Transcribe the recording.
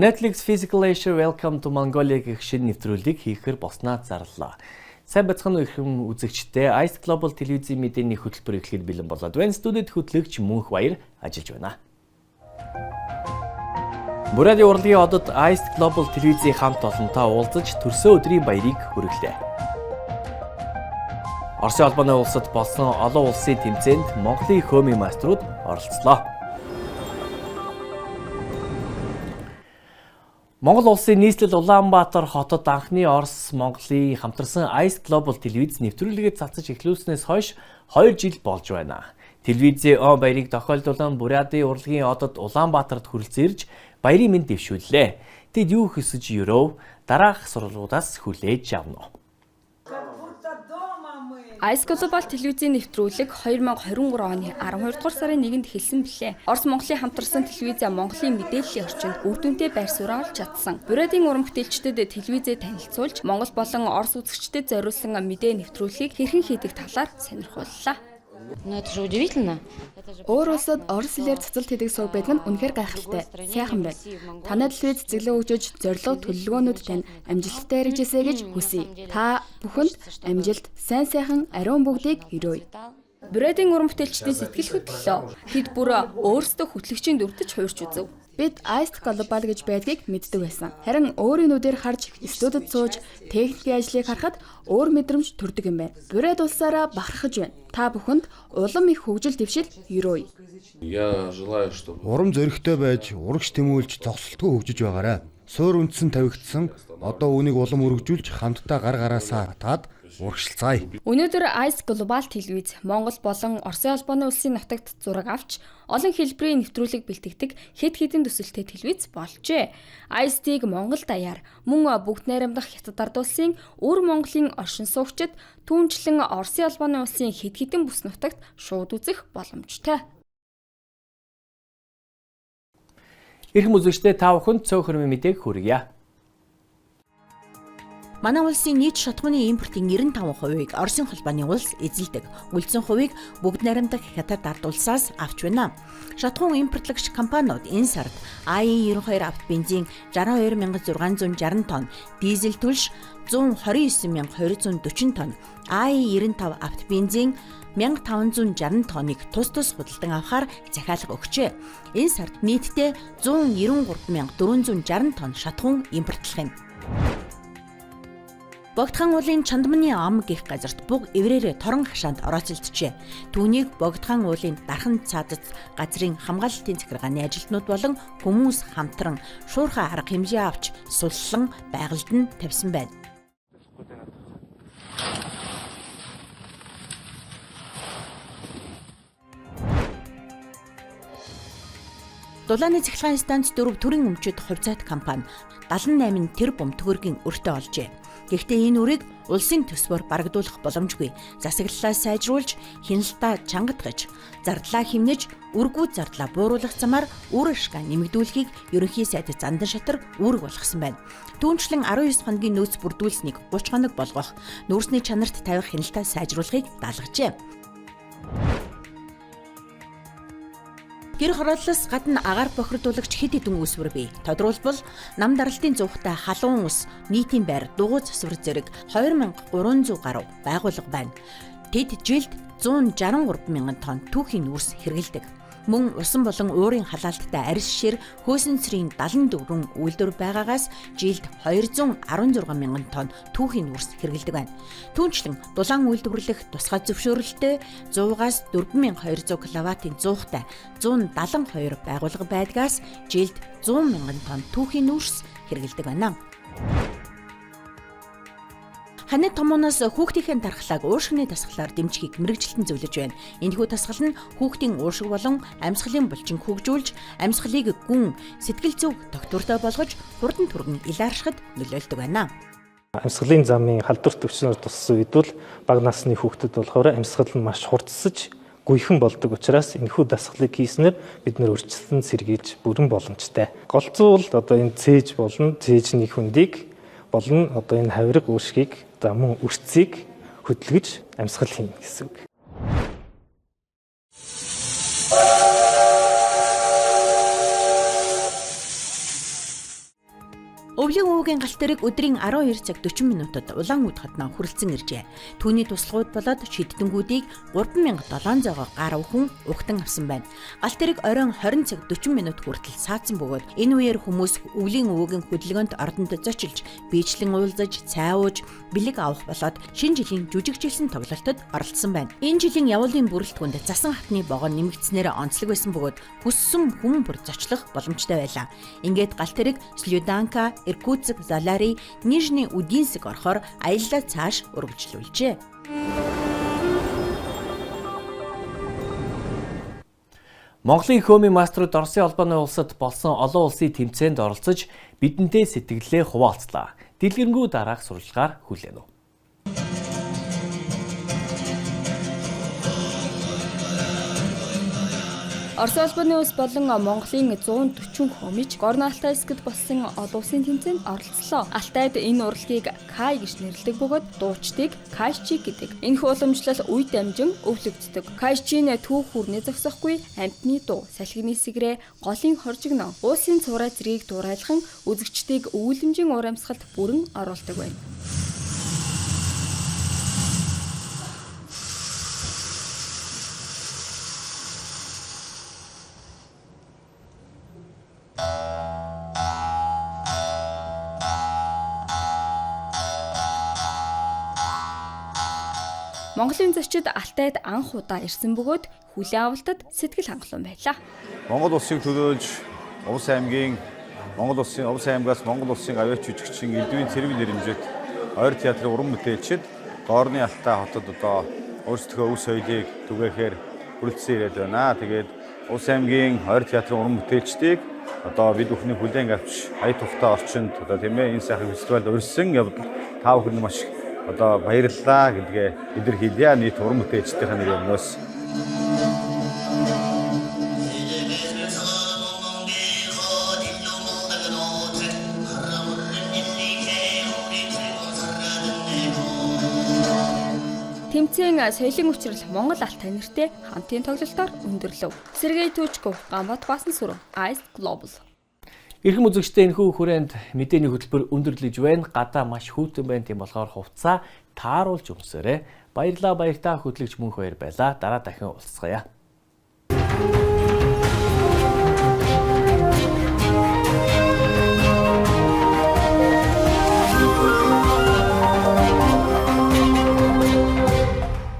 Netflix Physical Asia Welcome to Mongolia гэх шинэ нэвтрүүлгийг хийхээр болсноо зарлаа. Сайн бацхан өрхөм үзэгчдээ Ice Global телевизийн мэдээний хөтөлбөр эхлэхэд бэлэн болоод байна. Студид хөтлөгч Мөнх Баяр ажиллаж байна. Буряди урлагийн одод Ice Global телевизийн хамт олонтой уулзаж төрсөн өдрийн баярыг хүргэлээ. Оросын албаны улсад болсон олон улсын тэмцээнд Монголын хөөмийн майструуд оролцлоо. Монгол улсын нийслэл Улаанбаатар хотод анхны Орос Монголын хамтарсан Ice Global телевиз нэвтрүүлгээ цацаж эхлүүлснээс хойш 2 жил болж байна. Телевизийн он баярыг тохиолдуулан Буряди урлагийн одод Улаанбаатарт хүрэлцэн ирж баярын мэнд дэвшүүллээ. Тэд юу хүсэж өрөө дараах сургуулиудаас хүлээж авна. Ice Global телевизийн нэвтрүүлэг 2023 оны 12 дугаар сарын 1-нд эхэлсэн билээ. Орос Монголын хамтарсан телевизээ Монголын мэдээллийн орчинд үр дүнтэй байр суурь олж чадсан. Бурядийн уран бүтээлчдэд телевизээ танилцуулж, Монгол болон Орос үзэгчдэд зориулсан мэдээ нэвтрүүлгийг хэрхэн хийдэг талаар сонирхоллоо. Это же удивительно. Өөр улсад орос хэлээр цацалт хийдэг сууг байдаг нь үнэхээр гайхалтай. Сайхан байна. Танай телевиз зөвлөө өгж зорилго төлөвлөгөөнүүд тань амжилттай хэрэгжээсэй гэж хүсье. Та бүхэнд амжилт, сайн сайхан ариун бүгдийг өрөөе. Бурядийн уран бүтээлчдийн сэтгэл хөдлөлөө. Тэд бүр өөрсдөө хөтлөгчийн дүртэж хуурч үзв. Бид Ice Global гэж байдгийг мэддэг байсан. Харин өөрийн нүдээр харж, студид сууж, техникийн ажлыг харахад өөр мэдрэмж төрдөг юм байна. Буряд улсаараа бахархаж байна. Та бүхэнд улам их хөгжил дэвшил өрөөе. Урам зоригтой байж, урагш тэмүүлж, зогсолтгүй хөгжиж байгаарай. Суур үндсэн тавигдсан. Одоо үүнийг улам өргөжүүлж, хамтдаа гар гараасаа татаад урагшилцгаая. Өнөөдөр Ice Global телевиз Монгол болон Оросын албаны улсын нутагт зураг авч олон хэлбэрийн нэвтрүүлэг бэлтгэдэг хэд хэдэн төсөлтэй телевиз болжээ. Ice-ийг Монгол даяар мөн бүгд найрамдах Хятад ард улсын өвөр Монголын оршин суугчид түүнчлэн Оросын албаны улсын хэд хэдэн бүс нутагт шууд үзэх боломжтой. Ирхэм үзэгчдээ та бүхэнд цөөхөр мэдээг хүргье. Манай улсын нийт шатхууны импортын 95%-ийг Оросын холбооны улс эзэлдэг. Үлдсэн хувийг бүгд найрамдах Хятад ард улсаас авч байна. Шатхуун импортлагч компаниуд энэ сард АИ-92 авто бензин 62660 тонн, дизель түлш 129240 тонн, АИ-95 авто бензин 1560 тонныг тус худалдан авахар захиалга өгчээ. Энэ сард нийтдээ 193460 тонн шатхуун импортлох юм. Богдхан уулын Чандманы ам гэх газарт буг эврээрээ торон хашаанд орооцолджээ. Түүнийг Богдхан уулын дархан цаадад газрын хамгаалалтын захиргааны ажилтнууд болон хүмүүс хамтран шуурхай арга хэмжээ авч суллан байгальд нь тавьсан байна. Дулааны цахилгаан станц 4 төрийн өмчөд хувьцаат компани 78 тэрбум төгрөгийн өртөө олжээ. Гэхдээ энэ үрийг улсын төсвөөр барагдуулах боломжгүй. Засаглалаа сайжруулж, хяналтаа чангатгаж, зардлаа хэмнэж, үргүүд зардлаа бууруулах замаар үр ашгаа нэмэгдүүлэхийг ерөнхий сайд Зандан Шатар үүрэг болгосон байна. Түүнчлэн 19 хоногийн нөөц бүрдүүлсэнийг 30 хоног болгох, нүүрсний чанарт тавих хяналтаа сайжруулахыг даалгажээ. Гэр хорооллоос гадна агаар бохирдуулагч хэд хэдэн үүсвэр бий. Тодорхойлбол нам даралтын зуухтай халуун ус, нийтийн байр, дугуй засвар зэрэг 2300 гаруй байгууллага байна. Тэд жилд 163 мянган тонн түүхийн нүүрс хэрэглэдэг. Мөн усан болон уурын халаалттай арьс шир хөөсөн цэрийн 74 үйлдвэр байгаагаас жилд 216 мянган тонн түүхийн нүүрс хэрэглэдэг байна. Түүнчлэн дулаан үйлдвэрлэх тусгай зөвшөөрөлтөй 100-аас 4200 кВт-ийн зуухтай 172 байгууллага байдгаас жилд 100 мянган тонн түүхийн нүүрс хэрэглэдэг байна. Ханы томооноос хүүхдийн дархлааг ууршигны дасгалаар дэмжихийг мэрэгжилтэн зөвлөж байна. Энэхүү дасгал нь хүүхдийн ууршиг болон амьсгалын булчин хөгжүүлж, амьсгалыг гүн, сэтгэл зүг тогтвортой болгож, хурдан түргэн илааршихад нөлөөлдөг байна. Амьсгалын замын халдварт төвчнөр туссан үед бол бага насны хүүхдэд болохоор амьсгал нь маш хурдсаж, гүйхэн болдог учраас энэхүү дасгалыг хийснээр бид нэр өрчлөлтөнд сэргийлж бүрэн боломжтой. Голцоо бол одоо энэ цээж болон цээжний хүндийг болон одоо энэ хавирга ууршгийг мөн өрцгийг хөдөлгөж амьсгал хийнэ гэсэн үг. Өвлийн өвөгийн галт тэрэг өдрийн 12 цаг 40 минутад Улаанүд хотноо хүрэлцэн иржээ. Түүний туслахуйд болоод шиддэнгүүдийг 3700 гар өвхөн угтан авсан байна. Галт тэрэг оройн 20 цаг 40 минут хүртэл саадсан бөгөөд энэ үеэр хүмүүс өвлийн өвөгийн хөдөлгөөнд ордонд зочилж, биечлэн уулзаж, цай ууж, бэлэг авах болоод шинэ жилийн жүжигжилсэн тоглолтод оролцсон байна. Энэ жилийн явуулын бүрэлдэхүүнд засан хатны богоо нэмэгдснээр онцлог байсан бөгөөд хүссэн хүн бүр зочлох боломжтой байлаа. Ингээд галт тэрэг Слюданка, Иркутск, Залари, Нижний Удинск орохоор аяллаа цааш үргэлжлүүлжээ. Монголын хөөмийн маструуд Оросын албаны улсад болсон олон улсын тэмцээнд оролцож бидэнтэй сэтгэлээ хуваалцлаа. Дэлгэрэнгүй дараах сурвалжгаар хүлээнэ. Орос улбаны улс болон Монголын 140 хөөмич Горно Алтайскд болсон олон улсын тэмцээнд оролцлоо. Алтайд энэ урлагийг Кай гэж нэрлэдэг бөгөөд дуучдыг Кайшчик гэдэг. Энэхүү уламжлал үе дамжин өвлөгддөг. Кайшчийн түүх хүрнээ зогсохгүй амтны дуу, салхины сэгрээ, голын хоржигноо, уусын цураа зэргийг дуурайлхан үзэгчдийг өвөлмжийн уур амьсгалд бүрэн оруулдаг байна. Монголын зочид Алтайд анх удаа ирсэн бөгөөд хүлээн авалтад сэтгэл хангалуун байлаа. Монгол улсыг төлөөлж Увс аймгийн Монгол улсын Увс аймгаас Монгол улсын авиач жүжигчин Элдвийн Цэрэг нэрэмжит ойр театрын уран бүтээлчид Горны Алтай хотод одоо өөрсдөө өв соёлыг түгээхээр хүрэлцэн ирээд байна. Тэгээд Увс аймгийн ойр театрын уран бүтээлчдийг одоо бид бүхний хүлээн авч ая тухтай орчинд одоо тийм ээ энэ сайхан фестивальд урьдсан явдал та бүхэнд маш одоо баярлалаа гэдгээ илэрхийлье нийт уран бүтээлчдийн нэрнээс. Тэмцээн соёлын учрал Монгол Алтай нэртэй хамтын тоглолтоор өндөрлөв. Сергей Тучков, Гамбат Басан сүрэн, Ice Global. Эрхэм үзэгчдээ энэхүү хүрээнд мэдээний хөтөлбөр өндөрлөж байна. Гадаа маш хүйтэн байна. Тийм болохоор хувцаа тааруулж өмсөөрэй. Баярлалаа баяртаа хөтлөгч мөнх баяр байлаа. Дараа дахин уулзцгаая.